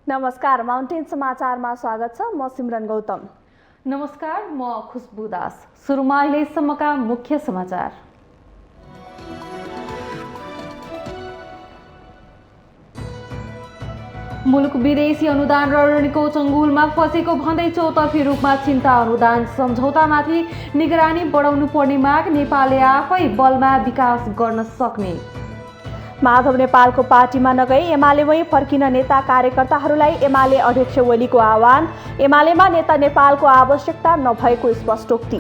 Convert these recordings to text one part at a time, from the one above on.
नमस्कार, माउन्टेन समाचारमा स्वागत छ। म सिमरन गौतम। नमस्कार, म खुशबु दास। सुरुमा अहिलेसम्मका मुख्य समाचार। मुलुक विदेशी अनुदान र ऋणको चङ्गुलमा फँसेको भन्दै चौतर्फी रूपमा चिन्ता। अनुदान सम्झौतामाथि निगरानी बढाउनु पर्ने माग। नेपालले आफै बलमा विकास गर्न सक्ने। माधव नेपालको पार्टीमा नगई एमालेमै फर्किन नेता कार्यकर्ताहरूलाई एमाले अध्यक्ष ओलीको आह्वान। एमालेमा नेता नेपालको आवश्यकता नभएको स्पष्टोक्ति।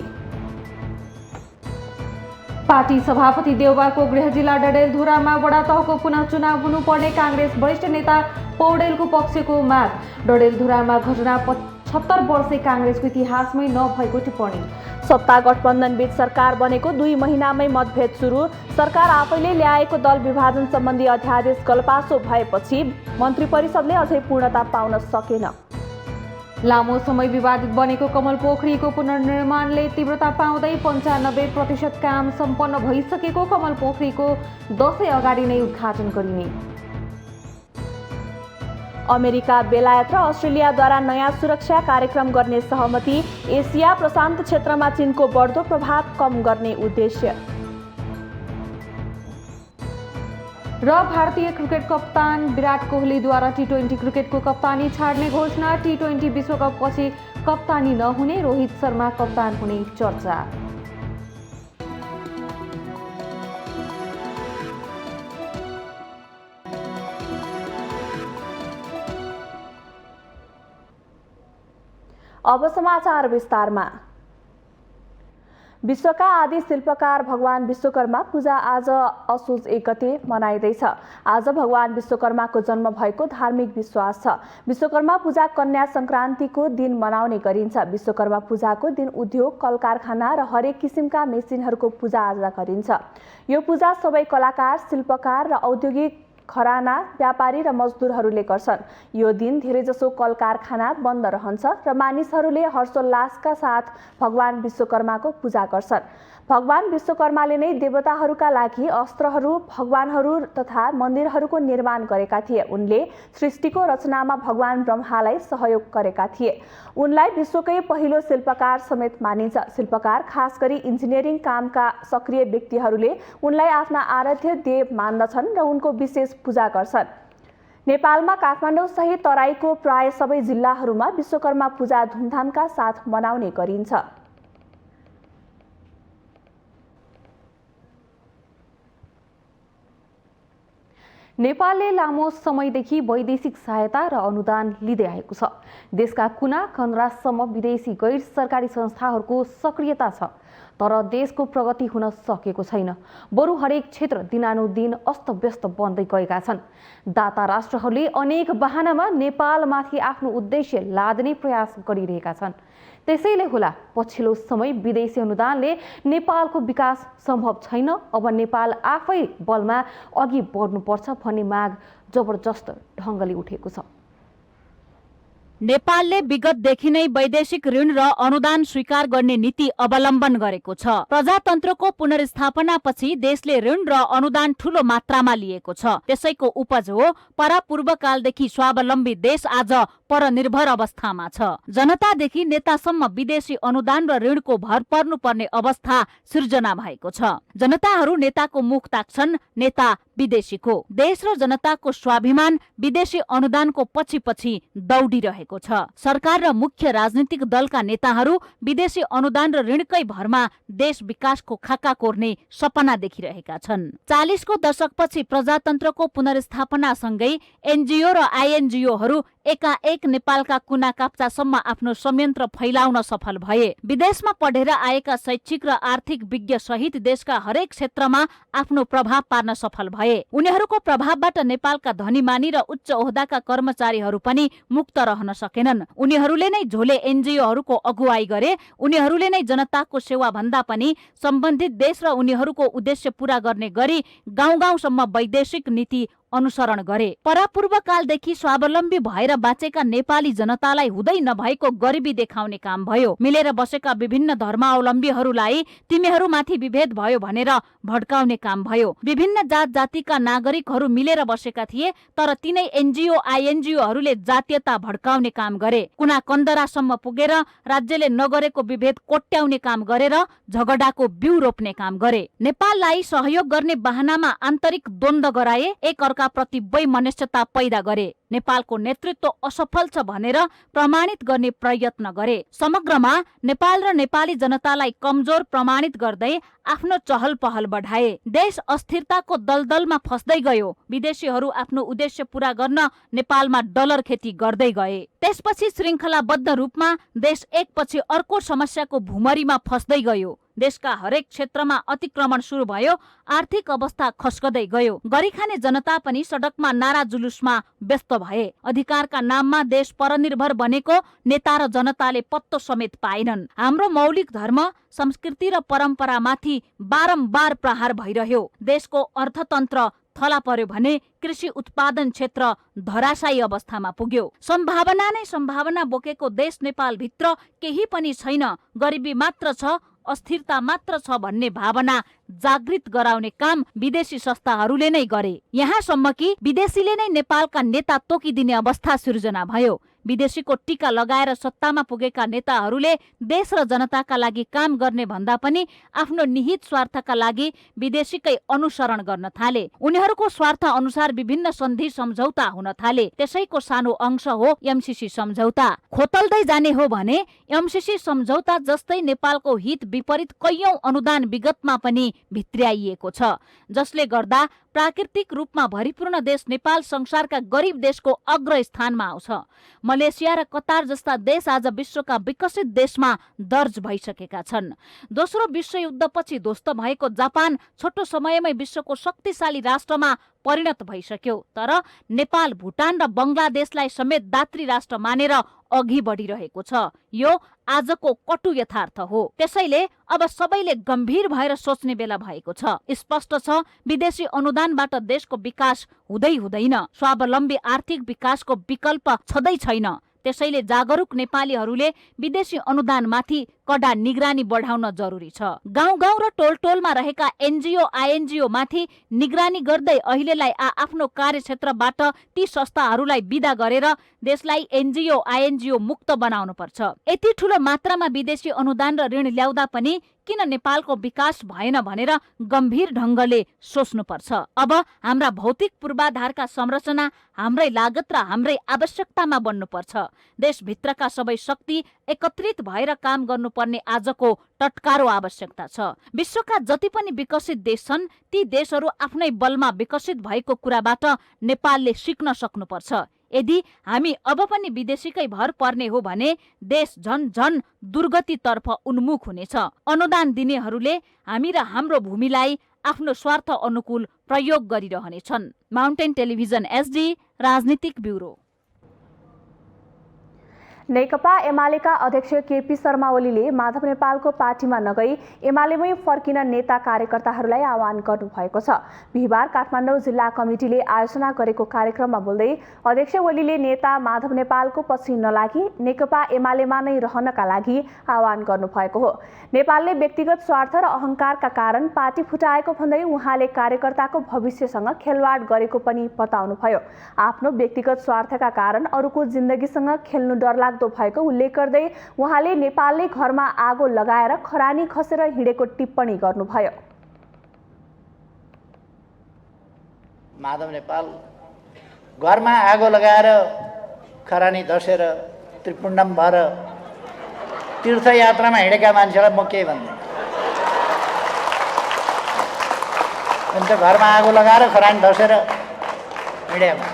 पार्टी सभापति देउबाको गृह जिल्ला डडेलधुरामा वडा तहको पुनः चुनाव हुनुपर्ने काङ्ग्रेस वरिष्ठ नेता पौडेलको पक्षको माग। डडेलधुरामा घटना 75 वर्षे काङ्ग्रेसको इतिहासमै नभएको टिप्पणी। सत्ता गठबन्धनबीच सरकार बनेको 2 महिनामै मतभेद सुरु। सरकार आफैले ल्याएको दल विभाजन सम्बन्धी अध्यादेश गलपासो भएपछि मन्त्री परिषदले अझै पूर्णता पाउन सकेन। लामो समय विवादित बनेको कमल पोखरीको पुनर्निर्माणले तीव्रता पाउँदै 95% काम सम्पन्न भइसकेको कमल पोखरीको दशैँ अगाडि नै उद्घाटन गरिने। अमेरिका, बेलायत र अस्ट्रेलियाद्वारा नयाँ सुरक्षा कार्यक्रम गर्ने सहमति। एसिया प्रशान्त क्षेत्रमा चीनको बढ्दो प्रभाव कम गर्ने उद्देश्य। र भारतीय क्रिकेट कप्तान विराट कोहलीद्वारा टी20 क्रिकेटको कप्तानी छाड्ने घोषणा। टी20 विश्वकपपछि कप्तानी नहुने, रोहित शर्मा कप्तान हुने चर्चा। अब समाचार विस्तारमा। विश्वका आदि शिल्पकार भगवान विश्वकर्मा पूजा आज असोज 1 गते मनाइँदैछ। आज भगवान विश्वकर्माको जन्म भएको धार्मिक विश्वास छ। विश्वकर्मा पूजा कन्या संक्रान्तिको दिन मनाउने गरिन्छ। विश्वकर्मा पूजाको दिन उद्योग, कल कारखाना र हरेक किसिमका मेसिनहरूको पूजा आजा गरिन्छ। यो पूजा सबै कलाकार, शिल्पकार र औद्योगिक घराना, व्यापारी र मजदुरहरूले गर्छन्। यो दिन धेरैजसो कल कारखाना बन्द रहन्छ र मानिसहरूले हर्षोल्लासका साथ भगवान विश्वकर्माको पूजा गर्छन्। भगवान विश्वकर्माले नै देवताहरूका लागि अस्त्रहरू, भगवानहरू तथा मन्दिरहरूको निर्माण गरेका थिए। उनले सृष्टिको रचनामा भगवान ब्रह्मालाई सहयोग गरेका थिए। उनलाई विश्वकै पहिलो शिल्पकार समेत मानिन्छ। शिल्पकार, खास गरी इन्जिनियरिङ कामका सक्रिय व्यक्तिहरूले उनलाई आफ्ना आराध्य देव मान्दछन् र उनको विशेष पूजा गर्छन्। नेपालमा काठमाडौँ सहित तराईको प्राय सबै जिल्लाहरूमा विश्वकर्मा पूजा धुमधामका साथ मनाउने गरिन्छ। नेपालले लामो समयदेखि वैदेशिक सहायता र अनुदान लिँदै आएको छ। देशका कुना कनरासम्म विदेशी गैर सरकारी संस्थाहरूको सक्रियता छ, तर देशको प्रगति हुन सकेको छैन। बरु हरेक क्षेत्र दिनानुदिन अस्तव्यस्त बन्दै गएका छन्। दाता राष्ट्रहरूले अनेक बहानामा नेपालमाथि आफ्नो उद्देश्य लाद्ने प्रयास गरिरहेका छन्। त्यसैले होला पछिल्लो समय विदेशी अनुदानले नेपालको विकास सम्भव छैन। अब नेपाल आफै बलमा अघि बढ्नुपर्छ भन्ने माग जबरजस्त ढङ्गले उठेको छ। नेपालले विगतदेखि नै वैदेशिक ऋण र अनुदान स्वीकार गर्ने नीति अवलम्बन गरेको छ। प्रजातन्त्रको पुनर्स्थापनापछि देशले ऋण र अनुदान ठूलो मात्रामा लिएको छ। त्यसैको उपज हो परापूर्वकालदेखि स्वावलम्बी देश आज परनिर्भर अवस्थामा छ। जनतादेखि नेतासम्म विदेशी अनुदान र ऋणको भर पर्नुपर्ने अवस्था सिर्जना भएको छ। जनताहरू नेताको मुख ताक्छन्, नेता विदेशीको। देश र जनताको स्वाभिमान विदेशी अनुदानको पछि पछि दौडिरहेको छ। सरकार र मुख्य राजनीतिक दलका नेताहरू विदेशी अनुदान र ऋणकै भरमा देश विकासको खाका कोर्ने सपना देखिरहेका छन्। 40 को दशकपछि प्रजातन्त्रको पुनर्स्थापनासँगै एनजिओ र आइएनजिओहरू एकाएक नेपालका कुना काप्चासम्म आफ्नो संयन्त्र फैलाउन सफल भए। विदेशमा पढेर आएका शैक्षिक र आर्थिक विज्ञ सहित देशका हरेक क्षेत्रमा आफ्नो प्रभाव पार्न सफल भए। उनीहरूको प्रभावबाट नेपालका धनीमानी र उच्च ओहदाका कर्मचारीहरू पनि मुक्त रहन सकेनन्। उनीहरूले नै झोले एनजिओहरूको अगुवाई गरे। उनीहरूले नै जनताको सेवा भन्दा पनि सम्बन्धित देश र उनीहरूको उद्देश्य पूरा गर्ने गरी गाउँ गाउँसम्म वैदेशिक नीति अनुसरण गरे। परापूर्वकालदेखि स्वावलम्बी भएर बाँचेका नेपाली जनतालाई हुँदै नभएको गरिबी देखाउने काम भयो। मिलेर बसेका विभिन्न धर्मावलम्बीहरूलाई तिमीहरूमाथि विभेद भयो भनेर भड्काउने काम भयो। विभिन्न जात जातिका नागरिकहरू मिलेर बसेका थिए, तर तिनै एनजिओ आइएनजिओहरूले जातीयता भड्काउने काम गरे। कुना कन्दरासम्म पुगेर राज्यले नगरेको विभेद कोट्याउने काम गरेर झगडाको बिउ रोप्ने काम गरे। नेपाललाई सहयोग गर्ने बहानामा आन्तरिक द्वन्द्व गराए, एक अर्काप्रति वैमनस्यता पैदा गरे। नेपालको नेतृत्व असफल छ भनेर प्रमाणित गर्ने प्रयत्न गरे। समग्रमा नेपाल र नेपाली जनतालाई कमजोर प्रमाणित गर्दै आफ्नो चहल पहल बढाए। देश अस्थिरताको दलदलमा फस्दै गयो। विदेशीहरू आफ्नो उद्देश्य पूरा गर्न नेपालमा डलर खेती गर्दै गए। त्यसपछि श्रृङ्खलाबद्ध रूपमा देश एकपछि अर्को समस्याको भुमरीमा फस्दै गयो। देशका हरेक क्षेत्रमा अतिक्रमण सुरु भयो। आर्थिक अवस्था खस्कदै गयो। गरिखाने जनता पनि सडकमा नारा जुलुसमा व्यस्त भए। अधिकारका नाममा देश परनिर्भर बनेको नेता र जनताले पत्तो समेत पाएनन्। हाम्रो मौलिक धर्म, संस्कृति र परम्परामाथि बारम्बार प्रहार भइरह्यो। देशको अर्थतन्त्र थला पर्यो भने कृषि उत्पादन क्षेत्र धराशायी अवस्थामा पुग्यो। सम्भावना नै सम्भावना बोकेको देश नेपालभित्र केही पनि छैन, गरिबी मात्र छ, अस्थिरता मात्र छ भन्ने भावना जागृत गराउने काम विदेशी संस्थाहरूले नै गरे। यहाँसम्म कि विदेशीले नै नेपालका नेता तोकिदिने अवस्था सिर्जना भयो। विदेशीको टीका लगाएर सत्तामा पुगेका नेताहरूले देश र जनताका लागि काम गर्ने भन्दा पनि आफ्नो निहित स्वार्थका लागि विदेशीकै अनुसरण गर्न थाले। उनीहरूको स्वार्थ अनुसार विभिन्न सन्धि सम्झौता हुन थाले। त्यसैको सानो अंश हो एमसीसी सम्झौता। खोतल्दै जाने हो भने एमसीसी सम्झौता जस्तै नेपालको हित विपरीत कैयौं अनुदान विगतमा पनि भित्र्याइएको छ, जसले गर्दा प्राकृतिक रूपमा भरिपूर्ण देश नेपाल संसारका गरिब देशको अग्र स्थानमा आउँछ। मलेसिया र कतार जस्ता देश आज विश्वका विकसित देशमा दर्ज भइसकेका छन्। दोस्रो विश्वयुद्धपछि ध्वस्त भएको जापान छोटो समयमै विश्वको शक्तिशाली राष्ट्रमा परिणत भइसक्यो। तर नेपाल, भुटान र बंगलादेशलाई समेत दात्री राष्ट्र मानेर अघि बढिरहेको छ। यो आजको कटु यथार्थ हो। त्यसैले अब सबैले गम्भीर भएर सोच्ने बेला भएको छ। स्पष्ट छ, विदेशी अनुदानबाट देशको विकास हुँदैन। स्वावलम्बी आर्थिक विकासको विकल्प छँदै छैन। त्यसैले जागरुक नेपालीहरूले विदेशी अनुदानमाथि कडा निगरानी बढाउन जरुरी छ। गाउँ गाउँ र टोल टोलमा रहेका एनजिओ आइएनजिओ माथि निगरानी गर्दै अहिलेलाई आफ्नो कार्यक्षेत्रबाट ती संस्थाहरूलाई विदा गरेर देशलाई एनजिओ आइएनजिओ मुक्त बनाउनु पर्छ। यति ठूलो मात्रामा विदेशी अनुदान र ऋण ल्याउँदा पनि किन नेपालको विकास भएन भनेर गम्भीर ढंगले सोच्नुपर्छ। अब हाम्रा भौतिक पूर्वाधारका संरचना हाम्रै लागत र हाम्रै आवश्यकतामा बन्नुपर्छ। देशभित्रका सबै शक्ति एकत्रित भएर काम गर्नुपर्ने आजको टटकारो आवश्यकता छ। विश्वका जति पनि विकसित देश छन्, ती देशहरू आफ्नै बलमा विकसित भएको कुराबाट नेपालले सिक्न सक्नुपर्छ। यदि हामी अब पनि विदेशीकै भर पर्ने हो भने देश झन झन दुर्गतितर्फ उन्मुख हुनेछ। अनुदान दिनेहरूले हामी र हाम्रो भूमिलाई आफ्नो स्वार्थ अनुकूल प्रयोग गरिरहनेछन्। माउन्टेन टेलिभिजन एसडी राजनीतिक ब्युरो। नेकपा एमालेका अध्यक्ष केपी शर्मा ओलीले माधव नेपालको पार्टीमा नगई एमालेमै फर्किन नेता कार्यकर्ताहरूलाई आह्वान गर्नुभएको छ। बिहिबार काठमाडौँ जिल्ला कमिटीले आयोजना गरेको कार्यक्रममा बोल्दै अध्यक्ष ओलीले नेता माधव नेपालको पछि नलागी नेकपा एमालेमा नै रहनका लागि आह्वान गर्नुभएको हो। नेपालले व्यक्तिगत स्वार्थ र अहंकारका कारण पार्टी फुटाएको भन्दै उहाँले कार्यकर्ताको भविष्यसँग खेलवाड गरेको पनि बताउनुभयो। आफ्नो व्यक्तिगत स्वार्थका कारण अरूको जिन्दगीसँग खेल्नु डरलाग्दो भएको उल्लेख गर्दै उहाँले नेपालले घरमा आगो लगाएर खरानी खसेर हिँडेको टिप्पणी गर्नुभयो। माधव नेपाल घरमा आगो लगाएर खरानी धसेर त्रिपुण्डम भएर तीर्थयात्रामा हिँडेका मान्छेलाई म के भन्दै, अन्त घरमा आगो लगाएर खरानी धसेर हिँडेका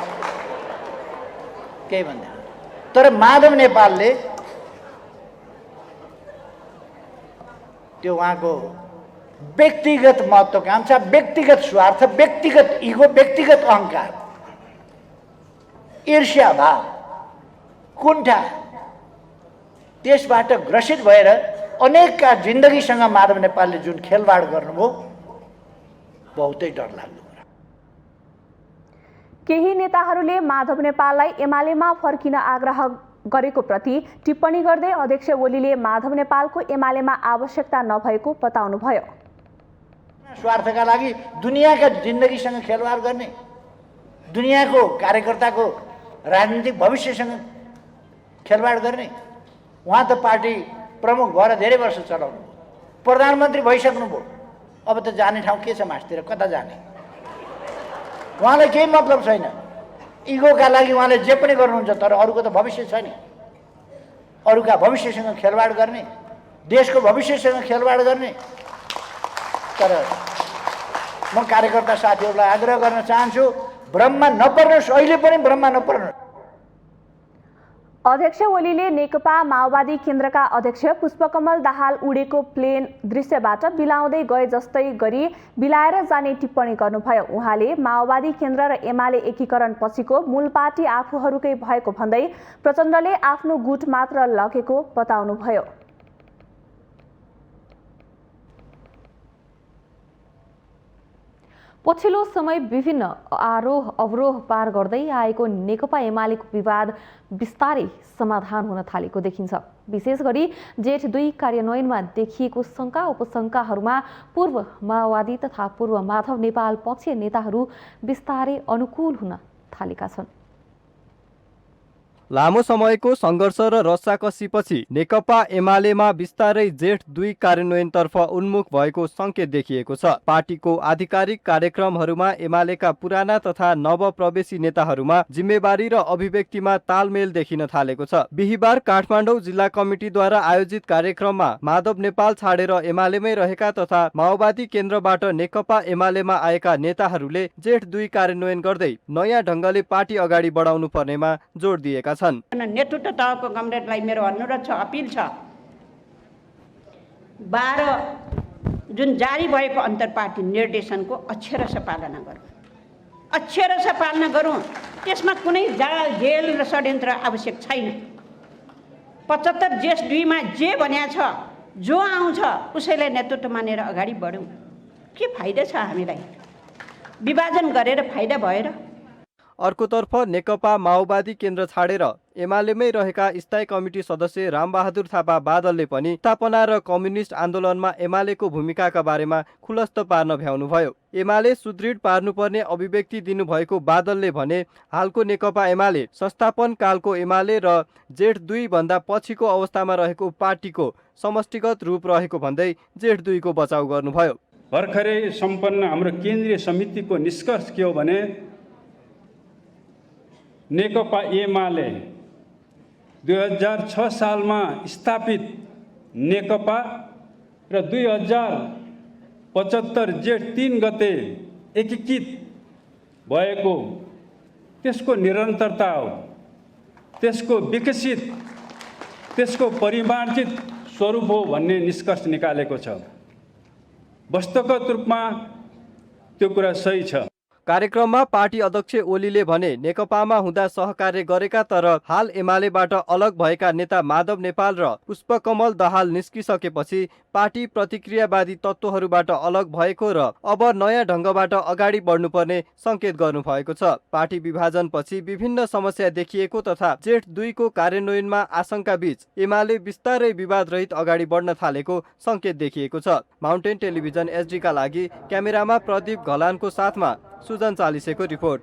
केही भन्दैन। तर माधव नेपालले त्यो उहाँको व्यक्तिगत महत्त्वाकांक्षा, व्यक्तिगत स्वार्थ, व्यक्तिगत इगो, व्यक्तिगत अहंकार, ईर्ष्याभाव, कुण्ठा, त्यसबाट ग्रसित भएर अनेकका जिन्दगीसँग माधव नेपालले जुन खेलवाड गर्नुभयो, बहुतै डरलाग्दो। केही नेताहरूले माधव नेपाललाई एमालेमा फर्किन आग्रह गरेको प्रति टिप्पणी गर्दै अध्यक्ष ओलीले माधव नेपालको एमालेमा आवश्यकता नभएको बताउनुभयो। स्वार्थका लागि दुनियाँका जिन्दगीसँग खेलवाड गर्ने, दुनियाँको कार्यकर्ताको राजनीतिक भविष्यसँग खेलवाड गर्ने, उहाँ त पार्टी प्रमुख भएर धेरै वर्ष चलाउनु, प्रधानमन्त्री भइसक्नुभयो, अब त जाने ठाउँ के छ मासतिर, कता जाने? उहाँलाई केही मतलब छैन। इगोका लागि उहाँले जे पनि गर्नुहुन्छ, तर अरूको त भविष्य छ नि। अरूका भविष्यसँग खेलवाड गर्ने, देशको भविष्यसँग खेलवाड गर्ने। तर म कार्यकर्ता साथीहरूलाई आग्रह गर्न चाहन्छु, भ्रममा नपर्नुहोस्, अहिले पनि भ्रममा नपर्नुहोस्। अध्यक्ष ओलीले नेकपा माओवादी केन्द्रका अध्यक्ष पुष्पकमल दाहाल उडेको प्लेन दृश्यबाट बिलाउँदै गए जस्तै गरी बिलाएर जाने टिप्पणी गर्नुभयो। उहाँले माओवादी केन्द्र र एमाले एकीकरण पछिको मूल पार्टी आफूहरूकै भएको भन्दै प्रचण्डले आफ्नो गुट मात्र लगेको बताउनुभयो। पछिल्लो समय विभिन्न आरोह अवरोह पार गर्दै आएको नेकपा एमालेको विवाद बिस्तारै समाधान हुन थालेको देखिन्छ। विशेष गरी जेठ 2 कार्यान्वयनमा देखिएको शङ्का उपशङ्काहरूमा पूर्व माओवादी तथा पूर्व माधव नेपाल पक्षीय नेताहरू बिस्तारै अनुकूल हुन थालेका छन्। लामो समयको सङ्घर्ष र रस्साकसीपछि नेकपा एमालेमा बिस्तारै जेठ 2 कार्यान्वयनतर्फ उन्मुख भएको सङ्केत देखिएको छ। पार्टीको आधिकारिक कार्यक्रमहरूमा एमालेका पुराना तथा नवप्रवेशी नेताहरूमा जिम्मेवारी र अभिव्यक्तिमा तालमेल देखिन थालेको छ। बिहिबार काठमाडौँ जिल्ला कमिटीद्वारा आयोजित कार्यक्रममा माधव नेपाल छाडेर एमालेमै रहेका तथा माओवादी केन्द्रबाट नेकपा एमालेमा आएका नेताहरूले जेठ 2 कार्यान्वयन गर्दै नयाँ ढङ्गले पार्टी अगाडि बढाउनु पर्नेमा जोड दिएका छन्। नेतृत्व तहको कमरेडलाई मेरो अनुरोध छ, अपिल छ, 12 जुन जारी भएको अन्तर्पार्टी निर्देशनको अक्षरशः पालना गरौँ, अक्षरशः पालना गरौँ। त्यसमा कुनै जाल जेल र षड्यन्त्र आवश्यक छैन। 75 जेठ 2 मा जे भन्या छ, जो आउँछ उसैलाई नेतृत्व मानेर अगाडि बढौँ। के फाइदा छ हामीलाई विभाजन गरेर? फाइदा भएर। अर्कोतर्फ नेकपा माओवादी केन्द्र छाडेर एमालेमै रहेका स्थायी कमिटी सदस्य रामबहादुर थापा बादलले पनि स्थापना र कम्युनिस्ट आन्दोलनमा एमालेको भूमिकाका बारेमा खुलस्त पार्न भ्याउनुभयो। एमाले सुदृढ पार्नुपर्ने अभिव्यक्ति दिनुभएको बादलले भने हालको नेकपा एमाले संस्थापन कालको एमाले र जेठ 2 भन्दा पछिको अवस्थामा रहेको पार्टीको समष्टिगत रूप रहेको भन्दै जेठ 2 को बचाउ गर्नुभयो। भर्खरै सम्पन्न हाम्रो केन्द्रीय समितिको निष्कर्ष के हो भने नेकपा एमाले 2006 सालमा स्थापित नेकपा र 2075 जेठ 3 गते एकीकृत भएको त्यसको निरन्तरता हो, त्यसको विकसित, त्यसको परिमार्जित स्वरूप हो भन्ने निष्कर्ष निकालेको छ। वास्तवगत रूपमा त्यो कुरा सही छ। कार्यक्रममा पार्टी अध्यक्ष ओलीले भने नेकपामा हुँदा सहकार्य गरेका तर हाल एमालेबाट अलग भएका नेता माधव नेपाल र पुष्पकमल दाहाल निस्किसकेपछि पार्टी प्रतिक्रियावादी तत्त्वहरूबाट अलग भएको र अब नयाँ ढङ्गबाट अगाडि बढ्नुपर्ने सङ्केत गर्नुभएको छ। पार्टी विभाजनपछि विभिन्न समस्या देखिएको तथा जेठ 2 को कार्यान्वयनमा आशंका बीच एमाले बिस्तारै विवाद रहित अगाडि बढ्न थालेको सङ्केत देखिएको छ। माउन्टेन टेलिभिजन एसडी का लागि क्यामेरामा प्रदीप घलानको साथमा सुजन चालिसेको रिपोर्ट।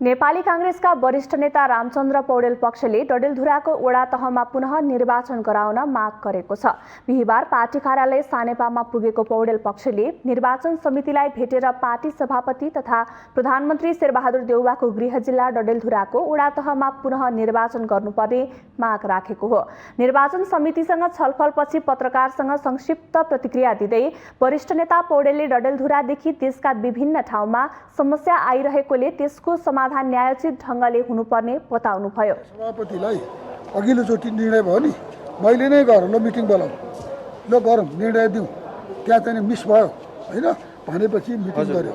नेपाली कांग्रेसका वरिष्ठ नेता रामचन्द्र पौडेल पक्षले डडेलधुराको वडा तहमा पुनः निर्वाचन गराउन माग गरेको छ। बिहिबार पार्टी कार्यालय सानेपामा पुगेको पौडेल पक्षले निर्वाचन समितिलाई भेटेर पार्टी सभापति तथा प्रधानमन्त्री शेरबहादुर देउवाको गृह जिल्ला डडेलधुराको वडा तहमा पुनः निर्वाचन गर्नुपर्ने माग राखेको हो। निर्वाचन समितिसँग छलफलपछि पत्रकारसँग संक्षिप्त प्रतिक्रिया दिँदै वरिष्ठ नेता पौडेलले डडेलधुरादेखि देशका विभिन्न ठाउँमा समस्या आइरहेकोले त्यसको समाधान न्यायोचित ढङ्गले हुनुपर्ने बताउनुभयो। सभापतिलाई अघिल्लोचोटि निर्णय भयो नि, मैले नै गरौँ ल मिटिङ बोलाउँ, ल गरौँ निर्णय दिउँ, त्यहाँ चाहिँ मिस भयो होइन भनेपछि मिटिङ गऱ्यो।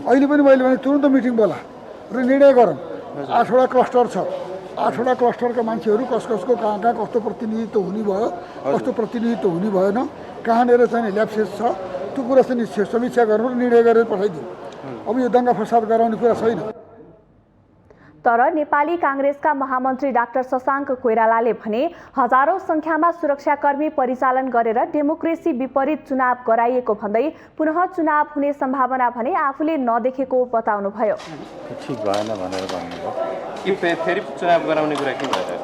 अहिले पनि मैले भने तुरन्त मिटिङ बोला र निर्णय गरौँ। 8वटा क्लस्टर छ, 8वटा क्लस्टरका मान्छेहरू कसको कहाँ कहाँ कस्तो प्रतिनिधित्व हुने भयो, कस्तो प्रतिनिधित्व हुने भएन, कहाँनिर चाहिँ ल्याप्सेस छ, त्यो कुरा चाहिँ समीक्षा गरौँ र निर्णय गरेर पठाइदिउँ। अब यो दङ्गा फसाद गराउने कुरा छैन। तर नेपाली काङ्ग्रेसका महामन्त्री डाक्टर शशाङ्क कोइरालाले भने हजारौं संख्यामा सुरक्षाकर्मी परिचालन गरेर डेमोक्रेसी विपरीत चुनाव गराइएको भन्दै पुनः चुनाव हुने सम्भावना भने आफूले नदेखेको बताउनुभयो। ठिक भएन भनेर भन्नुभयो। फेरि चुनाव गराउने कुरा के भइरहेछ?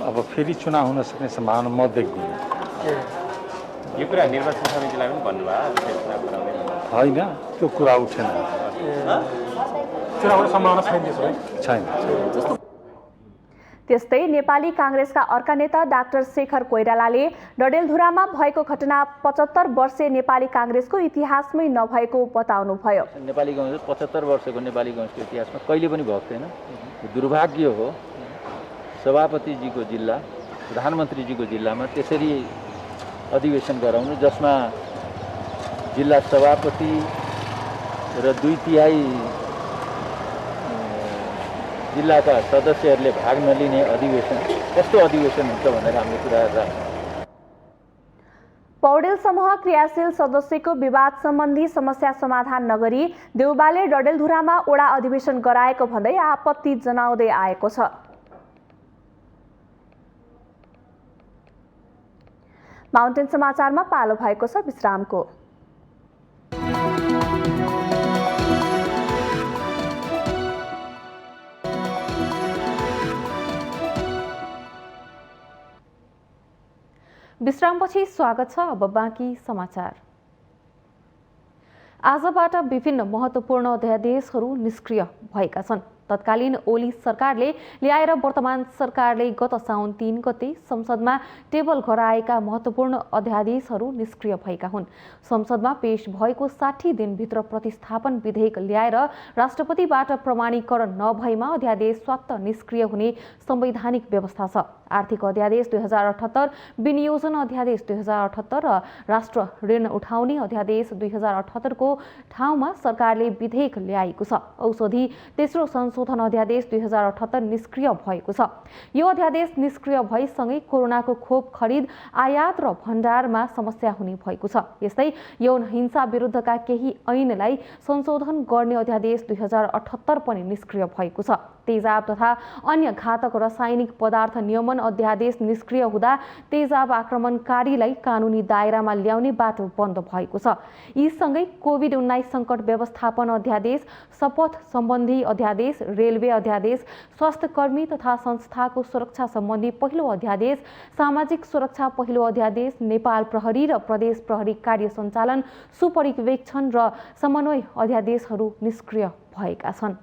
अब फेरि चुनाव हुन सक्ने सम्भावना म देख्दिनँ। यो कुरा निर्वाचन समितिलाई पनि भन्नुभयो होइन, त्यो कुरा उठेन। छैन। त्यस्तै नेपाली काङ्ग्रेसका अर्का नेता डाक्टर शेखर कोइरालाले डडेलधुरामा भएको घटना 75 वर्षे नेपाली काङ्ग्रेसको इतिहासमै नभएको बताउनुभयो। नेपाली काङ्ग्रेस 75 वर्षको नेपाली काङ्ग्रेसको इतिहासमा कहिले पनि भएको थिएन। दुर्भाग्य हो सभापतिजीको जिल्ला, प्रधानमन्त्रीजीको जिल्लामा त्यसरी अधिवेशन गराउनु जसमा जिल्ला सभापति र 2/3 जिल्लाका सदस्यहरूले भाग नलिने अधिवेशन कस्तो अधिवेशन हुन्छ भनेर हामीले कुरा गर्छौँ। पौडेल समूह क्रियाशील सदस्यको विवाद सम्बन्धी समस्या समाधान नगरी देउबाले डडेलधुरामा ओडा अधिवेशन गराएको भन्दै आपत्ति जनाउँदै आएको छ। माउन्टेन समाचारमा पालो भएको छ विश्रामको। विश्रामपछि स्वागत छ। अब बाँकी समाचार। आजबाट विभिन्न महत्त्वपूर्ण अध्यादेशहरू निष्क्रिय भएका छन्। तत्कालीन ओली सरकारले ल्याएर वर्तमान सरकारले गत साउन 3 गते संसदमा टेबल गराएका महत्त्वपूर्ण अध्यादेशहरू निष्क्रिय भएका हुन्। संसदमा पेश भएको 60 दिनभित्र प्रतिस्थापन विधेयक ल्याएर राष्ट्रपतिबाट प्रमाणीकरण नभएमा अध्यादेश स्वतः निष्क्रिय हुने संवैधानिक व्यवस्था छ। आर्थिक अध्यादेश 2078, विनियोजन अध्यादेश 2078 र राष्ट्र ऋण उठाउने अध्यादेश 2078 को ठाउँमा सरकारले विधेयक ल्याएको छ। औषधि तेस्रो संशोधन अध्यादेश 2078 निष्क्रिय भएको छ। यो अध्यादेश निष्क्रिय भएसँगै कोरोनाको खोप खरिद, आयात र भण्डारमा समस्या हुने भएको छ। यस्तै यौन हिंसा विरुद्धका केही ऐनलाई संशोधन गर्ने अध्यादेश 2078 पनि निष्क्रिय भएको छ। तेजाब तथा अन्य घातक रासायनिक पदार्थ नियमन अध्यादेश निष्क्रिय हुँदा तेजाब आक्रमणकारीलाई कानुनी दायरामा ल्याउने बाटो बन्द भएको छ। यी सँगै कोभिड-19 सङ्कट व्यवस्थापन अध्यादेश, शपथ सम्बन्धी अध्यादेश, रेलवे अध्यादेश, स्वास्थ्यकर्मी तथा संस्थाको सुरक्षा सम्बन्धी पहिलो अध्यादेश, सामाजिक सुरक्षा पहिलो अध्यादेश, नेपाल प्रहरी र प्रदेश प्रहरी कार्य सञ्चालन, सुपरिवेक्षण र समन्वय अध्यादेशहरू निष्क्रिय भएका छन्।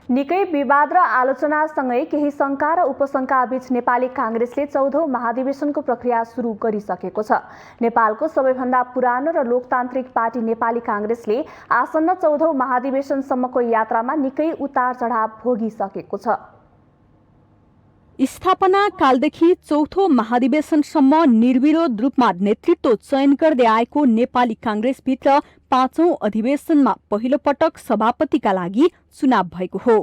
निकै विवाद र आलोचनासँगै केही शङ्का र उपशङ्का बीच नेपाली काङ्ग्रेसले 14औं महाधिवेशनको प्रक्रिया सुरु गरिसकेको छ। नेपालको सबैभन्दा पुरानो र लोकतान्त्रिक पार्टी नेपाली काङ्ग्रेसले आसन्न 14औं महाधिवेशनसम्मको यात्रामा निकै उतार चढाव भोगिसकेको छ। स्थापना कालदेखि चौथो महाधिवेशनसम्म निर्विरोध रूपमा नेतृत्व चयन गर्दै आएको नेपाली काङ्ग्रेसभित्र 5औं अधिवेशनमा पहिलो पटक सभापतिका लागि चुनाव भएको हो।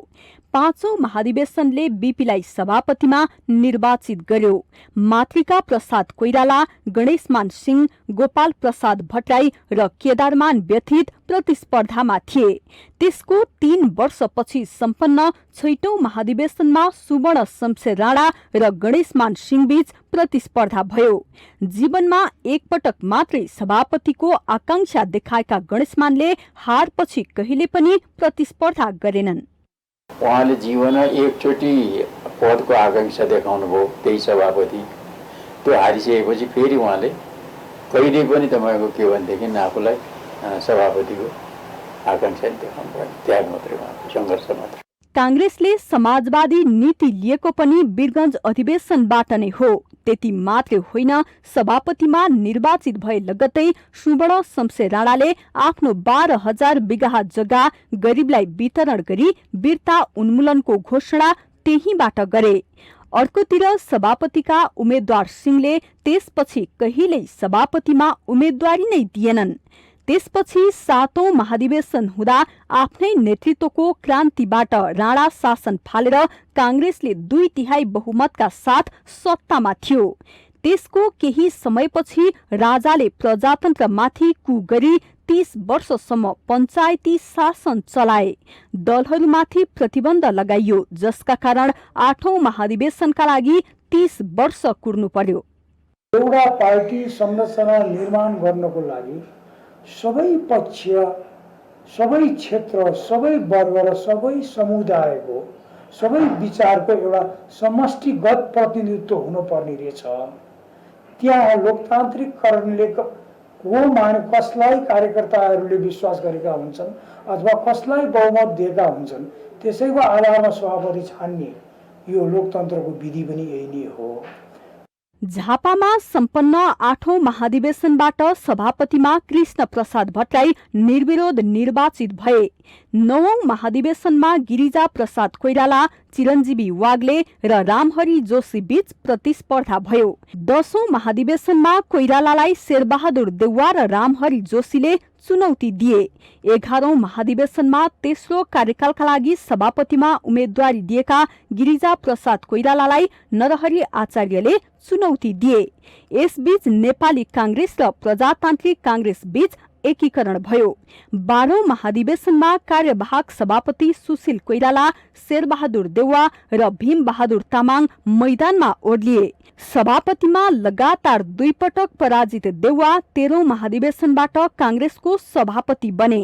5औं महाधिवेशनले बीपीलाई सभापतिमा निर्वाचित गर्यो। मातृका प्रसाद कोइराला, गणेशमान सिंह, गोपाल प्रसाद भट्टराई र केदारमान व्यथित प्रतिस्पर्धामा थिए। त्यसको 3 वर्षपछि सम्पन्न 6औं महाधिवेशनमा सुवर्ण शमशेर राणा र गणेशमान सिंह बीच प्रतिस्पर्धा भयो। जीवनमा एकपटक मात्रै सभापतिको आकांक्षा देखाएका गणेशमानले हारपछि कहिले पनि प्रतिस्पर्धा गरेनन्। उहाँले जीवनमा एकचोटि पदको आकांक्षा देखाउनु भयो, त्यही सभापति। त्यो हारिसकेपछि फेरि उहाँले कहिले पनि तपाईँको के भनेदेखि आफूलाई सभापतिको आकांक्षा देखाउनु भयो। त्याग मात्रै उहाँको सङ्घर्ष मात्रै। काङ्ग्रेसले समाजवादी नीति लिएको पनि वीरगञ्ज अधिवेशनबाट नै हो। त्यति मात्रै होइन, सभापतिमा निर्वाचित भए लगत्तै सुवर्ण शमशेर राणाले आफ्नो 12,000 बिघा जग्गा गरिबलाई वितरण गरी वीरता उन्मूलनको घोषणा त्यहीबाट गरे। अर्कोतिर सभापतिका उम्मेद्वार सिंहले त्यसपछि कहिल्यै सभापतिमा उम्मेद्वारी नै दिएनन्। त्यसपछि 7औं महाधिवेशन हुँदा आफ्नै नेतृत्वको क्रान्तिबाट राणा शासन फालेर कांग्रेसले 2/3 बहुमतका साथ सत्तामा थियो। त्यसको केही समयपछि राजाले प्रजातन्त्रमाथि कु गरी 30 वर्षसम्म पञ्चायती शासन चलाए। दलहरूमाथि प्रतिबन्ध लगाइयो, जसका कारण 8औं महाधिवेशनका लागि 30 वर्ष कुर्नु पर्यो। एउटा पार्टी संरचना निर्माण गर्नको लागि सबै पक्ष, सबै क्षेत्र, सबै वर्ग र सबै समुदायको, सबै विचारको एउटा समष्टिगत प्रतिनिधित्व हुनुपर्ने रहेछ। त्यहाँ लोकतान्त्रिकरणले कसलाई कार्यकर्ताहरूले विश्वास गरेका हुन्छन् अथवा कसलाई बहुमत दिएका हुन्छन्, त्यसैको आधारमा सभापति छान्ने यो लोकतन्त्रको विधि पनि यही नै हो। झापामा सम्पन्न 8औं महाधिवेशनबाट सभापतिमा कृष्ण प्रसाद भट्टराई निर्विरोध निर्वाचित भए। 9औं महाधिवेशनमा गिरिजा प्रसाद कोइराला, चिरञ्जीवी वाग्ले र रामहरि जोशी बीच प्रतिस्पर्धा भयो। 10औं महाधिवेशनमा कोइरालालाई शेरबहादुर देउवा र रामहरि जोशीले चुनौती दिए। 11औं महाधिवेशनमा तेस्रो कार्यकालका लागि सभापतिमा उम्मेदवारी दिएका गिरिजा प्रसाद कोइरालालाई नरहरि आचार्यले चुनौती दिए। यसबीच नेपाली कांग्रेस र प्रजातान्त्रिक कांग्रेस बीच एकीकरण भयो। 12औं महाधिवेशनमा कार्यवाहक सभापति सुशील कोइराला, शेरबहादुर देउवा र भीमबहादुर तामाङ मैदानमा ओर्लिए। सभापतिमा लगातार 2 पटक पराजित देउवा 13औं महाधिवेशनबाट कांग्रेसको सभापति बने।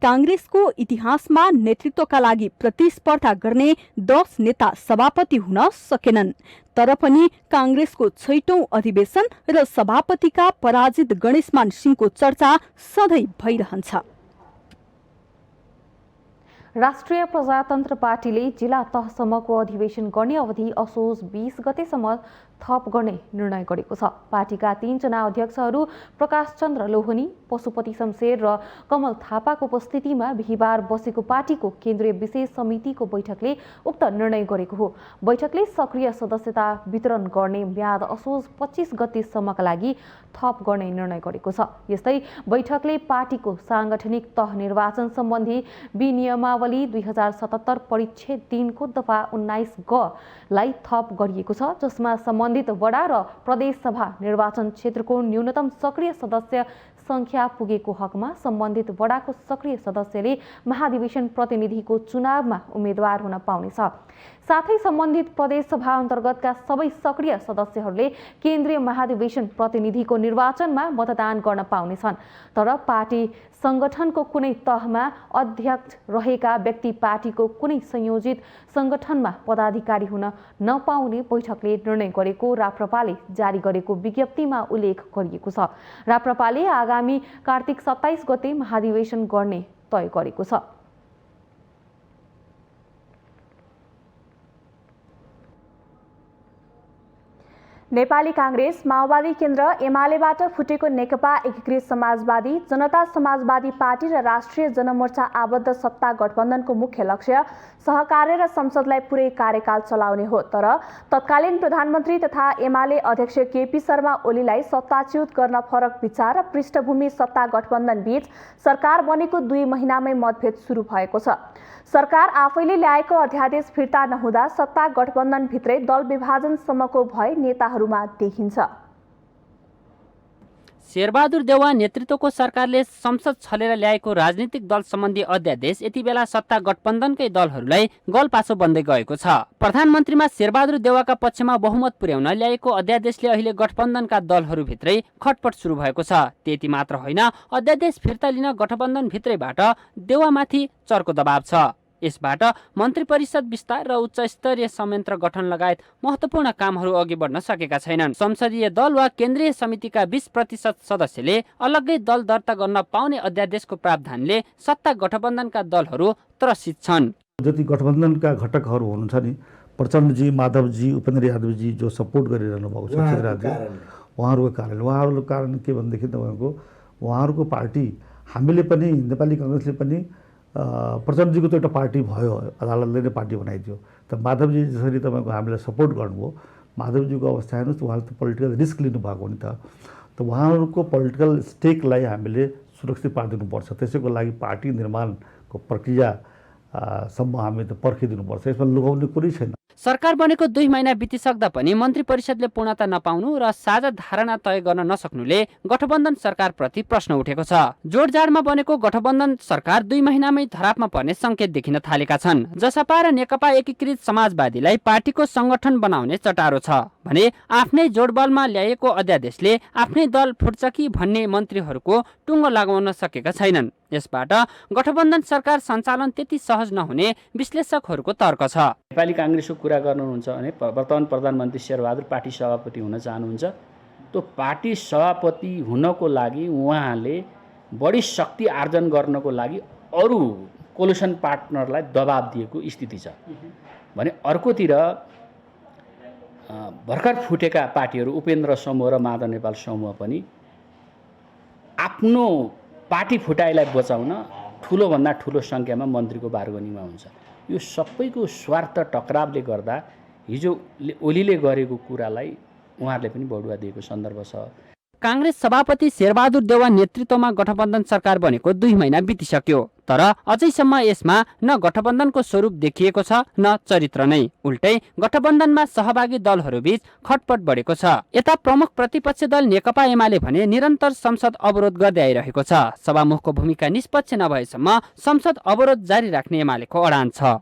कांग्रेसको इतिहासमा नेतृत्वका लागि प्रतिस्पर्धा गर्ने 10 नेता सभापति हुन सकेनन्। तर पनि कांग्रेसको 6औं अधिवेशन र सभापतिका पराजित गणेशमान सिंहको चर्चा सधैँ भइरहन्छ। राष्ट्रिय प्रजातन्त्र पार्टीले जिल्ला तहसम्मको अधिवेशन गर्ने अवधि असोज 20 गतेसम्म थप गर्ने निर्णय गरेको छ। पार्टीका 3 जना अध्यक्षहरू प्रकाश चन्द्र लोहनी, पशुपति शमशेर र कमल थापाको उपस्थितिमा बिहिबार बसेको पार्टीको केन्द्रीय विशेष समितिको बैठकले उक्त निर्णय गरेको हो। बैठकले सक्रिय सदस्यता वितरण गर्ने म्याद असोज 25 गतेसम्मका लागि थप गर्ने निर्णय गरेको छ। यस्तै बैठकले पार्टीको सांगठनिक तह निर्वाचन सम्बन्धी विनियमावली 2077 परिच्छेद 3 को दफा 19 ग लाई थप गरिएको छ, जसमा सम्बन्धित वडा र प्रदेश सभा निर्वाचन क्षेत्रको न्यूनतम सक्रिय सदस्य संख्या पुगेको हकमा सम्बन्धित वडाको सक्रिय सदस्यले महाधिवेशन प्रतिनिधिको चुनावमा उम्मेद्वार हुन पाउनेछ। साथै सम्बन्धित प्रदेश सभा अन्तर्गतका सबै सक्रिय सदस्यहरूले केन्द्रीय महाधिवेशन प्रतिनिधिको निर्वाचनमा मतदान गर्न पाउनेछन्। तर पार्टी संगठनको कुनै तहमा अध्यक्ष रहेका व्यक्ति पार्टीको कुनै संयोजित संगठनमा पदाधिकारी हुन नपाउने बैठकले निर्णय गरेको राप्रपाले जारी गरेको विज्ञप्तिमा उल्लेख गरिएको छ। राप्रपाले आगामी कार्तिक 27 गते महाधिवेशन गर्ने तय गरेको छ। नेपाली कांग्रेस, माओवादी केन्द्र, एमालेबाट फुटेको नेकपा एकीकृत समाजवादी, जनता समाजवादी पार्टी र राष्ट्रिय जनमोर्चा आबद्ध सत्ता गठबन्धनको मुख्य लक्ष्य सहकार्य र संसदलाई पुरै कार्यकाल चलाउने हो। तर तत्कालीन प्रधानमन्त्री तथा एमाले अध्यक्ष केपी शर्मा ओलीलाई सत्ताच्युत गर्न फरक विचार र पृष्ठभूमि सत्ता गठबन्धन बीच सरकार बनेको 2 महिनामै मतभेद सुरु भएको छ। सरकार आफैले ल्याएको अध्यादेश फिर्ता नहुँदा सत्ता गठबन्धन भित्रै दल विभाजनसम्मको भय नेताहरूमा देखिन्छ। शेरबहादुर देउवा नेतृत्वको सरकारले संसद छलेर ल्याएको राजनीतिक दल सम्बन्धी अध्यादेश यति बेला सत्ता गठबन्धनकै दलहरूलाई गलपासो बन्दै गएको छ। प्रधानमन्त्रीमा शेरबहादुर देउवाका पक्षमा बहुमत पुर्याउन ल्याएको अध्यादेशले अहिले गठबन्धनका दलहरूभित्रै खटपट सुरु भएको छ। त्यति मात्र होइन, अध्यादेश फिर्ता लिन गठबन्धन भित्रैबाट देउवामाथि चर्को दबाव छ। यसबाट मन्त्री परिषद विस्तार र उच्च स्तरीय संयन्त्र गठन लगायत महत्त्वपूर्ण कामहरू अघि बढ्न सकेका छैनन्। संसदीय दल वा केन्द्रीय समितिका 20% सदस्यले अलग्गै दल दर्ता गर्न पाउने अध्यादेशको प्रावधानले सत्ता गठबन्धनका दलहरू त्रसित छन्। जति गठबन्धनका घटकहरू हुनुहुन्छ नि, प्रचण्डजी, माधवजी, उपेन्द्र यादवजी जो सपोर्ट गरिरहनु भएको छ उहाँहरूको कारण के भनेदेखि तपाईँको उहाँहरूको पार्टी हामीले पनि नेपाली कांग्रेसले पनि प्रचण्डजीको त एउटा पार्टी भयो, अदालतले नै पार्टी बनाइदियो। त माधवजी जसरी तपाईँको हामीलाई सपोर्ट गर्नुभयो, माधवजीको अवस्था हेर्नुहोस्, उहाँले त पोलिटिकल रिस्क लिनुभएको हो नि त। उहाँहरूको पोलिटिकल स्टेकलाई हामीले सुरक्षित पारिदिनुपर्छ। त्यसैको लागि पार्टी निर्माणको प्रक्रिया सम्म हामी त पर्खिदिनुपर्छ। यसमा लुकाउने कुरै छैन। सरकार बनेको 2 महिना बितिसक्दा पनि मन्त्री परिषदले पूर्णता नपाउनु र साझा धारणा तय गर्न नसक्नुले गठबन्धन सरकारप्रति प्रश्न उठेको छ। जोडजाडमा बनेको गठबन्धन सरकार 2 महिनामै धरापमा पर्ने संकेत देखिन थालेका छन्। जसपा र नेकपा एकीकृत समाजवादीलाई पार्टीको संगठन बनाउने चटारो छ भने आफ्नै जोडबलमा ल्याएको अध्यादेशले आफ्नै दल फुट्छ कि भन्ने मन्त्रीहरूको टुङ्गो लगाउन सकेका छैनन्। यसबाट गठबन्धन सरकार सञ्चालन त्यति सहज नहुने विश्लेषकहरूको तर्क छ। नेपाली काङ्ग्रेसको कुरा गर्नुहुन्छ भने वर्तमान प्रधानमन्त्री शेरबहादुर पार्टी सभापति हुन चाहनुहुन्छ। त्यो पार्टी सभापति हुनको लागि उहाँले बढी शक्ति आर्जन गर्नको लागि अरू कोलिसन पार्टनरलाई दबाब दिएको स्थिति छ भने अर्कोतिर भर्खर फुटेका पार्टीहरू उपेन्द्र समूह र माधव नेपाल समूह पनि आफ्नो पार्टी फुटाइलाई बचाउन ठुलोभन्दा ठुलो सङ्ख्यामा मन्त्रीको बारगनीमा हुन्छ। यो सबैको स्वार्थ टकरावले गर्दा हिजो ओलीले गरेको कुरालाई उहाँहरूले पनि बढुवा दिएको सन्दर्भ छ। काङ्ग्रेस सभापति शेरबहादुर देउवा नेतृत्वमा गठबन्धन सरकार बनेको 2 महिना बितिसक्यो, तर अझैसम्म यसमा न गठबन्धनको स्वरूप देखिएको छ न चरित्र नै। उल्टै गठबन्धनमा सहभागी दलहरूबीच खटपट बढेको छ। यता प्रमुख प्रतिपक्ष दल नेकपा एमाले भने निरन्तर संसद अवरोध गर्दै आइरहेको छ। सभामुखको भूमिका निष्पक्ष नभएसम्म संसद अवरोध जारी राख्ने एमालेको अडान छ।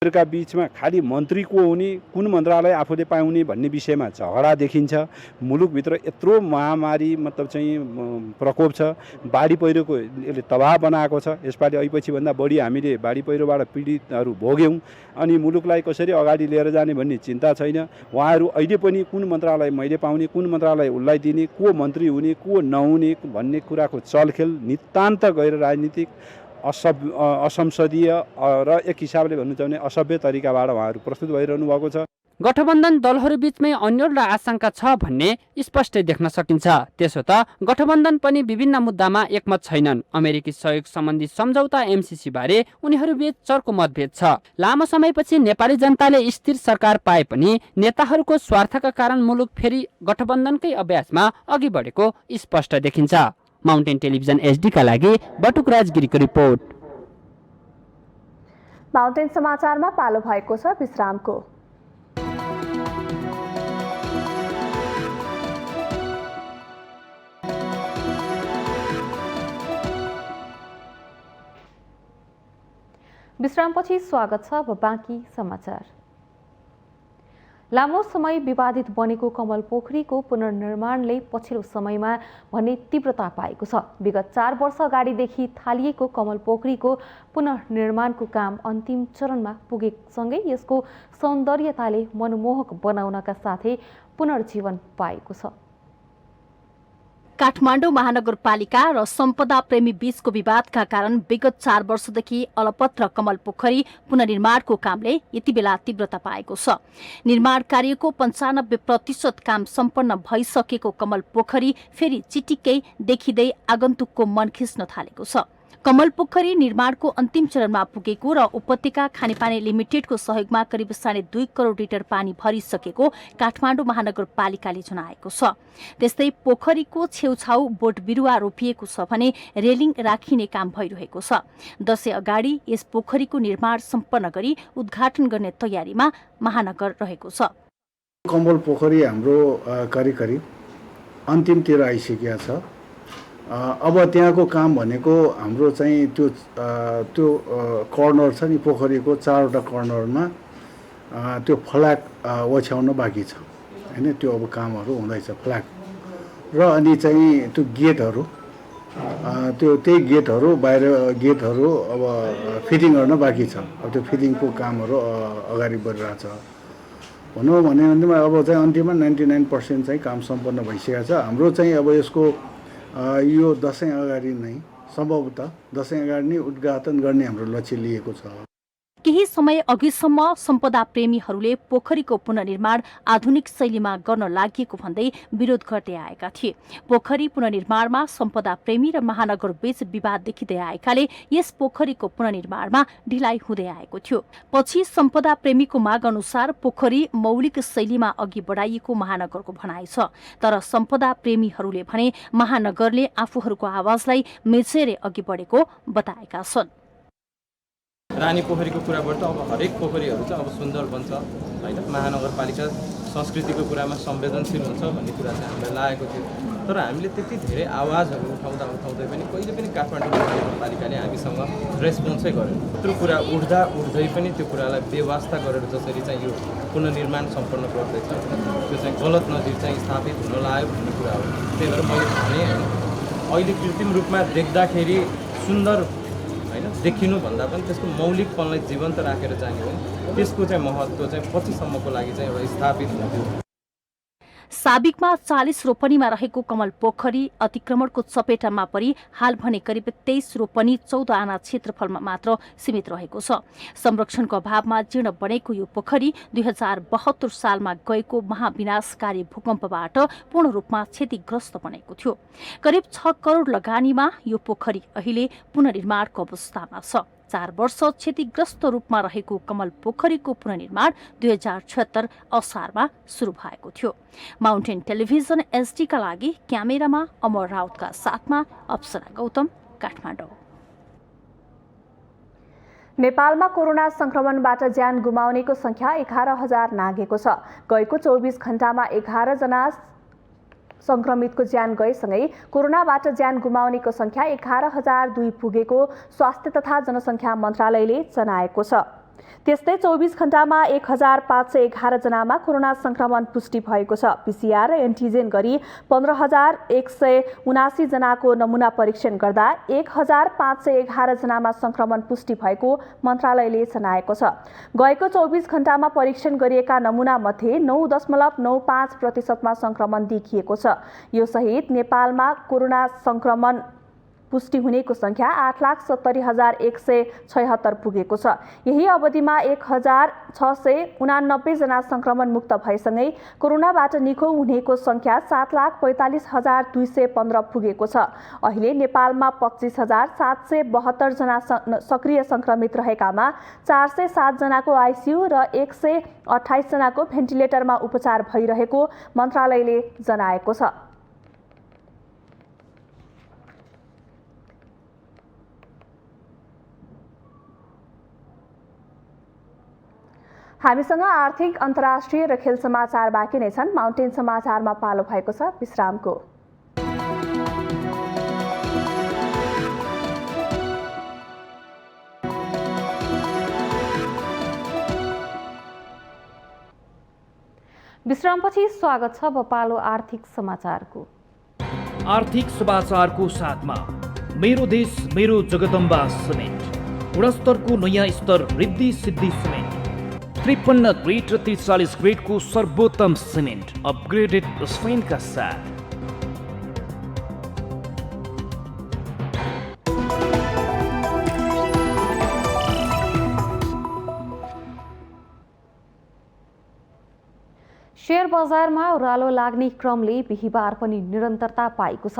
का बीचमा खालि मन्त्रीको हुने कुन मन्त्रालय आफूले पाउने भन्ने विषयमा झगडा देखिन्छ। मुलुकभित्र यत्रो महामारी मतलब चाहिँ प्रकोप छ, बाढी पहिरोको यसले तबाह बनाएको छ। यसपालि ऐपछि भन्दा बढी हामीले बाढी पहिरोबाट पीडितहरू भोग्यौँ अनि मुलुकलाई कसरी अगाडि लिएर जाने भन्ने चिन्ता छैन। उहाँहरू अहिले पनि कुन मन्त्रालय मैले पाउने, कुन मन्त्रालय उसलाई दिने, को मन्त्री हुने, को नहुने भन्ने कुराको चलखेल नितान्त गैर राजनीतिक असंसदीय र एक हिसाबले भन्नु चाहने असभ्य तरिकाबाट उहाँहरू प्रस्तुत भइरहनु भएको छ। गठबन्धन दलहरू बीचमै अन्यल र आशंका छ भन्ने स्पष्ट देख्न सकिन्छ। त्यसो त गठबन्धन पनि विभिन्न मुद्दामा एकमत छैनन्। अमेरिकी सहयोग सम्बन्धी सम्झौता एमसीसी बारे उनीहरू बीच चर्को मतभेद छ। लामो समयपछि नेपाली जनताले स्थिर सरकार पाए पनि नेताहरूको स्वार्थका कारण मुलुक फेरि गठबन्धनकै अभ्यासमा अघि बढेको स्पष्ट देखिन्छ। माउन्टेन टेलिभिजन एचडी का लागि बटुकराज गिरीको रिपोर्ट। माउन्टेन समाचारमा पालो भएको छ विश्रामको। विश्रामपछि स्वागत छ। अब बाँकी समाचार। लामो समय विवादित बनेको कमल पोखरीको पुनर्निर्माणले पछिल्लो समयमा भने तीव्रता पाएको छ। विगत 4 वर्ष अगाडिदेखि थालिएको कमल पोखरीको पुनर्निर्माणको काम अन्तिम चरणमा पुगेसँगै यसको सौन्दर्यताले मनमोहक बनाउनका साथै पुनर्जीवन पाएको छ। काठमाडौँ महानगरपालिका र सम्पदा प्रेमी बीचको विवादका कारण विगत 4 वर्षदेखि अलपत्र कमल पोखरी पुनर्निर्माणको कामले यति बेला तीव्रता पाएको छ। निर्माण कार्यको 95% काम सम्पन्न भइसकेको कमल पोखरी फेरि चिटिक्कै देखिँदै आगन्तुकको मन खिच्न थालेको छ। कमल पोखरी निर्माणको अन्तिम चरणमा पुगेको र उपत्यका खानेपानी लिमिटेडको सहयोगमा करिब 2.5 करोड लिटर पानी भरिसकेको काठमाडौँ महानगरपालिकाले जनाएको छ। त्यस्तै पोखरीको छेउछाउ बोट बिरुवा रोपिएको छ भने रेलिङ राखिने काम भइरहेको छ। दशैं अगाडि यस पोखरीको निर्माण सम्पन्न गरी उद्घाटन गर्ने तयारीमा महानगर रहेको छ। कमल पोखरी हाम्रो करिब अन्तिमतिर आइसकेको छ। अब त्यहाँको काम भनेको हाम्रो चाहिँ त्यो कर्नर छ नि पोखरीको 4वटा कर्नरमा त्यो फ्ल्याग ओछ्याउन बाँकी छ हैन। त्यो अब कामहरू हुँदैछ फ्ल्याग र अनि चाहिँ त्यो गेटहरू त्यही गेटहरू बाहिर गेटहरू अब फिटिङ गर्न बाँकी छ। अब त्यो फिटिङको कामहरू अगाडि बढिरहेछ। भनौँ भने अब चाहिँ अन्तिममा 99% चाहिँ काम सम्पन्न भइसकेको छ। हाम्रो चाहिँ अब यसको यो दशैं अगाडि नै सम्भवतः दशैं अगाडि नै उद्घाटन गर्ने हाम्रो लक्ष्य लिएको छ। केही समय अघिसम्म सम्पदा प्रेमीहरूले पोखरीको पुनर्निर्माण आधुनिक शैलीमा गर्न लागि भन्दै विरोध गर्दै आएका थिए। पोखरी पुनर्निर्माणमा सम्पदा प्रेमी र महानगर बीच विवाद देखिँदै आएकाले यस पोखरीको पुनर्निर्माणमा ढिलाइ हुँदै आएको थियो। पछि सम्पदा प्रेमीको माग अनुसार पोखरी मौलिक शैलीमा अघि बढाइएको महानगरको भनाइ छ। तर सम्पदा प्रेमीहरूले भने महानगरले आफूहरूको आवाजलाई मेचेरे अघि बढेको बताएका छन्। रानी पोखरीको कुरा गर्दा अब हरेक पोखरीहरू चाहिँ अब सुन्दर बन्छ होइन, महानगरपालिका संस्कृतिको कुरामा संवेदनशील हुन्छ भन्ने कुरा चाहिँ हामीलाई लागेको थियो। तर हामीले त्यति धेरै आवाजहरू उठाउँदै पनि कहिले पनि काठमाडौँ महानगरपालिकाले हामीसँग रेस्पोन्सै गरेन। त्यत्रो कुरा उठ्दै पनि त्यो कुरालाई बेवास्ता गरेर जसरी चाहिँ यो पुनर्निर्माण सम्पन्न गर्दैछ त्यो चाहिँ गलत नजिर चाहिँ स्थापित हुन लाग्यो भन्ने कुरा हो। त्यही भएर मैले भने अहिले कृत्रिम रूपमा देख्दाखेरि सुन्दर होइन देखिनु भन्दा पनि त्यसको मौलिकपनलाई जीवन्त राखेर जाने हो भने त्यसको चाहिँ महत्त्व चाहिँ पछिसम्मको लागि चाहिँ एउटा स्थापित हुन्थ्यो। साबिकमा 40 रोपनीमा रहेको कमल पोखरी अतिक्रमणको चपेटामा परि हाल भने करिब 23 रोपनी 14 आना क्षेत्रफलमा मात्र सीमित रहेको छ। संरक्षणको अभावमा जीर्ण बनेको यो पोखरी 2072 सालमा गएको महाविनाशकारी भूकम्पबाट पूर्ण रूपमा क्षतिग्रस्त बनेको थियो। करिब 6 करोड लगानीमा यो पोखरी अहिले पुनर्निर्माणको अवस्थामा छ। 4 वर्ष क्षतिग्रस्त रूपमा रहेको कमल पोखरीको पुनर्निर्माण 2076 असारमा सुरु भएको थियो। माउन्टेन टेलिभिजन एसडीका लागि क्यामेरामा अमर राउतका साथमा अप्सरा गौतम, काठमाडौँ। नेपालमा कोरोना संक्रमणबाट ज्यान गुमाउनेको संख्या 11,000 नाघेको छ। गएको 24 घण्टामा 11 जना संक्रमितको ज्यान गएसँगै कोरोनाबाट ज्यान गुमाउनेको संख्या 11,002 पुगेको स्वास्थ्य तथा जनसङ्ख्या मन्त्रालयले जनाएको छ। त्यस्तै 24 घण्टामा 1,511 जनामा कोरोना संक्रमण पुष्टि भएको छ। पीसीआर र एन्टिजेन गरी 15,179 जनाको नमुना परीक्षण गर्दा 1,511 जनामा संक्रमण पुष्टि भएको मन्त्रालयले जनाएको छ। गएको 24 घण्टामा परीक्षण गरिएका नमुना मध्ये 9.95% संक्रमण देखिएको छ। यो सहित नेपालमा कोरोना संक्रमण पुष्टि हुनेको संख्या 8,70,176 पुगेको छ। यही अवधिमा 1,689 जना संक्रमण मुक्त भएसँगै कोरोनाबाट निको हुनेको संख्या 7,45,215 पुगेको छ। अहिले नेपालमा 25,772 जना सक्रिय संक्रमित रहेकामा 407 जनाको आइसियु र 128 जनाको भेन्टिलेटरमा उपचार भइरहेको मन्त्रालयले जनाएको छ। हामीसँग आर्थिक अन्तर्राष्ट्रिय र खेल समाचार बाँकी नै छन्। माउन्टेन समाचारमा पालो भएको छ विश्रामको। विश्रामपछि स्वागत छ। अब पालो आर्थिक समाचारको। आर्थिक समाचारको साथमा मेरो देश मेरो जगदम्बा सिमेन्ट, गुणस्तरको नयाँ स्तर रिद्धि सिद्धि सिमेन्ट, 53 ग्रेड र 43 ग्रेडको सर्वोत्तम सिमेन्ट अपग्रेडेड स्पेनका साथ। शेयर बजारमा ओह्रालो लाग्ने क्रमले बिहिबार पनि निरन्तरता पाएको छ।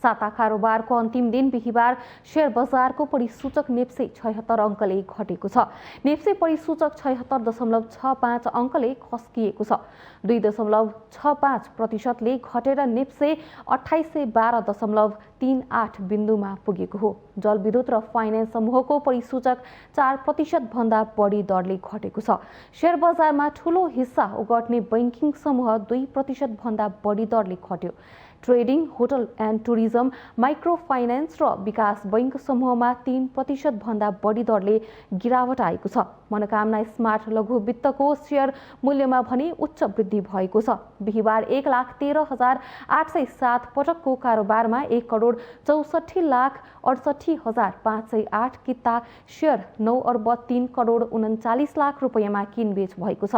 साता कारोबारको अन्तिम दिन बिहिबार शेयर बजारको परिसूचक नेप्से 76 अङ्कले घटेको छ। नेप्से परिसूचक 76.65 अङ्कले खस्किएको छ। 2.65% घटेर नेप्से 2812.38 बिन्दुमा पुगेको हो। जलविद्युत र फाइनेन्स समूहको परिसूचक 4% भन्दा बढी दरले घटेको छ। शेयर बजारमा ठूलो हिस्सा ओगट्ने बैंकिङ समूह 2% भन्दा बढी दरले घट्यो। Trading, hotel and tourism, micro finance र विकास बैंक समूहमा 3% भन्दा बढी दरले गिरावट आएको छ। मनोकामना स्मार्ट लघु वित्तको शेयर मूल्यमा भने उच्च वृद्धि भएको छ। बिहिबार 1,13,807 पटकको कारोबारमा 1,64,68,508 किता शेयर 9,03,39,00,000 रुपैयाँमा किनबेच भएको छ।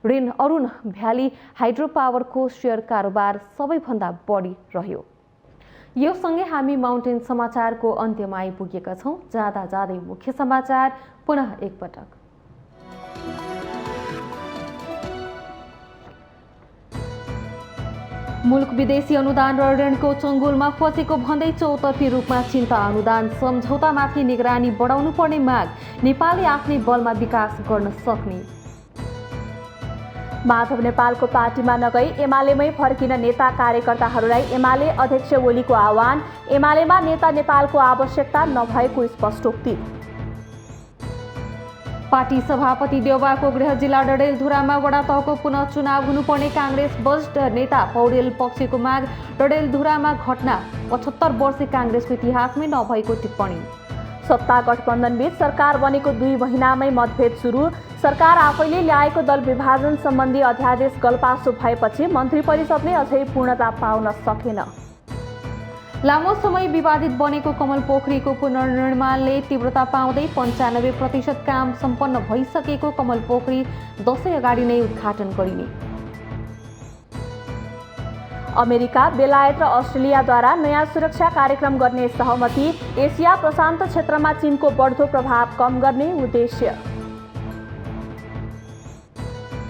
ऋण अरुण भ्याली हाइड्रो पावरको शेयर कारोबार सबैभन्दा बढी रह्यो। यो सँगै हामी माउन्टेन समाचारको अन्त्यमा आइपुगेका छौँ। जाँदा जाँदै मुख्य समाचार पुनः एकपटक। मुलुक विदेशी अनुदान र ऋणको चङ्गुलमा फसेको भन्दै चौतर्फी रूपमा चिन्ता अनुदान सम्झौतामाथि निगरानी बढाउनु पर्ने माग, नेपालले आफ्नै बलमा विकास गर्न सक्ने। माधव नेपालको पार्टीमा नगई एमालेमै फर्किन नेता कार्यकर्ताहरूलाई एमाले अध्यक्ष ओलीको आह्वान, एमालेमा नेता नेपालको आवश्यकता नभएको स्पष्टोक्ति। पार्टी सभापति देउवाको गृह जिल्ला डडेलधुरामा वडा तहको पुनः चुनाव हुनुपर्ने काङ्ग्रेस वरिष्ठ नेता पौडेल पक्षको माग, डडेलधुरामा घटना 75 वर्ष काङ्ग्रेसको इतिहासमै नभएको टिप्पणी। सत्ता गठबन्धनबीच सरकार बनेको 2 महिनामै मतभेद सुरु, सरकार आफैले ल्याएको दल विभाजन सम्बन्धी अध्यादेश गलपासो भएपछि मन्त्री परिषदले अझै पूर्णता पाउन सकेन। लामो समय विवादित बनेको कमल पोखरीको पुनर्निर्माणले तीव्रता पाउँदै 95% काम सम्पन्न भइसकेको कमल पोखरी दशैं अगाडि नै उद्घाटन गरिने। अमेरिका, बेलायत र अस्ट्रेलियाद्वारा नयाँ सुरक्षा कार्यक्रम गर्ने सहमति, एसिया प्रशान्त क्षेत्रमा चीनको बढ्दो प्रभाव कम गर्ने उद्देश्य।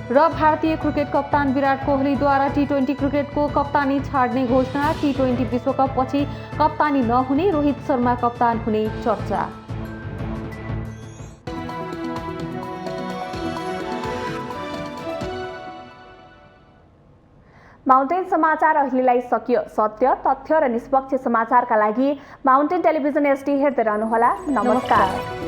र भारतीय क्रिकेट कप्तान विराट कोहलीद्वारा टी20 क्रिकेटको कप्तानी छाड्ने घोषणा, टी20 विश्वकप पछि कप्तानी नहुने, रोहित शर्मा कप्तान हुने चर्चा। माउन्टेन समाचार अहिलेलाई सकियो। सत्य, तथ्य र निष्पक्ष समाचारका लागि माउन्टेन टेलिभिजन HD हेर्दै रहनुहोला। नमस्कार।